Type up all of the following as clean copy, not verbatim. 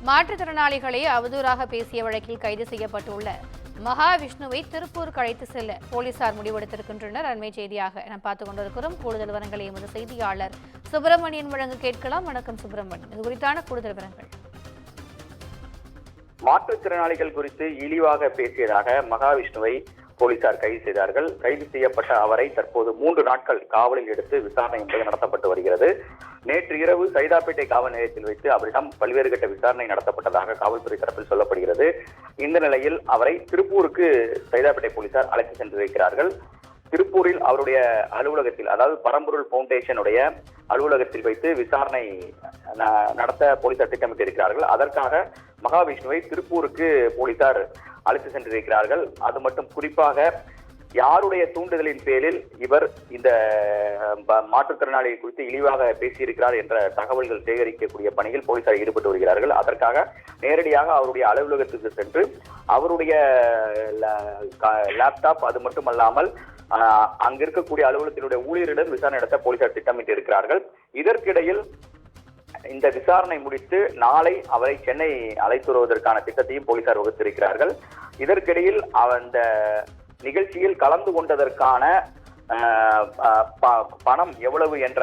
மாற்றுத்திறனாளிகளை அவதூறாக பேசிய வழக்கில் கைது செய்யப்பட்டுள்ள மகாவிஷ்ணுவை திருப்பூருக்கு அழைத்து செல்ல போலீசார் முடிவெடுத்திருக்கின்றனர். அண்மை செய்தியாக நாம் பார்த்துக் கொண்டிருக்கிறோம். கூடுதல் விவரங்களை எமது செய்தியாளர் சுப்பிரமணியன் வழங்க கேட்கலாம். வணக்கம் சுப்பிரமணியன், இது குறித்தான கூடுதல் விவரங்கள். மாற்றுத்திறனாளிகள் குறித்து இழிவாக பேசியதாக மகாவிஷ்ணுவை போலீசார் கைது செய்தார்கள். கைது செய்யப்பட்ட அவரை தற்போது 3 நாட்கள் காவலில் எடுத்து விசாரணை என்பது நடத்தப்பட்டு வருகிறது. நேற்று இரவு சைதாப்பேட்டை காவல் நிலையத்தில் வைத்து அவரிடம் பல்வேறு கட்ட விசாரணை நடத்தப்பட்டதாக காவல்துறை தரப்பில் சொல்லப்படுகிறது. இந்த நிலையில் அவரை திருப்பூருக்கு சைதாப்பேட்டை போலீசார் அழைத்து சென்றிருக்கிறார்கள். திருப்பூரில் அவருடைய அலுவலகத்தில், அதாவது பரம்பொருள் பவுண்டேஷனுடைய அலுவலகத்தில் வைத்து விசாரணை நடத்த போலீசார் திட்டமிட்டிருக்கிறார்கள். அதற்காக மகாவிஷ்ணுவை திருப்பூருக்கு போலீசார் அழைத்து சென்றிருக்கிறார்கள். அது மட்டும் குறிப்பாக யாருடைய தூண்டுதலின் பேரில் இவர் இந்த மாற்றுத்திறனாளி குறித்து இழிவாக பேசியிருக்கிறார் என்ற தகவல்கள் சேகரிக்கக்கூடிய பணியில் போலீசார் ஈடுபட்டு வருகிறார்கள். அதற்காக நேரடியாக அவருடைய அலுவலகத்துக்கு சென்று அவருடைய லேப்டாப், அது மட்டுமல்லாமல் அங்க இருக்கக்கூடிய அலுவலகத்தினுடைய ஊழியரிடம் விசாரணை நடத்த போலீசார் திட்டமிட்டு இருக்கிறார்கள். இதற்கிடையில் இந்த விசாரணை முடித்து நாளை அவரை சென்னை அழைத்து வருவதற்கான திட்டத்தையும் போலீசார் வகுத்திருக்கிறார்கள். இதற்கிடையில் அந்த நிகழ்ச்சியில் கலந்து கொண்டதற்கான பணம் எவ்வளவு என்ற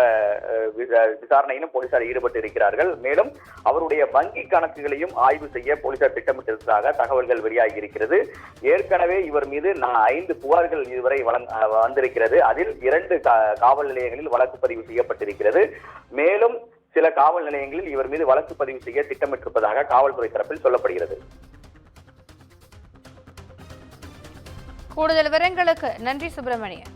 விசாரணையிலும் போலீசார் ஈடுபட்டு இருக்கிறார்கள். மேலும் அவருடைய வங்கி கணக்குகளையும் ஆய்வு செய்ய போலீசார் திட்டமிட்டிருப்பதாக தகவல்கள் வெளியாகி இருக்கிறது. ஏற்கனவே இவர் மீது 5 புகார்கள் இதுவரை வந்திருக்கிறது. அதில் 2 காவல் நிலையங்களில் வழக்கு பதிவு செய்யப்பட்டிருக்கிறது. மேலும் சில காவல் நிலையங்களில் இவர் மீது வழக்கு பதிவு செய்ய திட்டமிட்டிருப்பதாக காவல்துறை தரப்பில் சொல்லப்படுகிறது. கூடுதல் விவரங்களுக்கு நன்றி சுப்பிரமணியன்.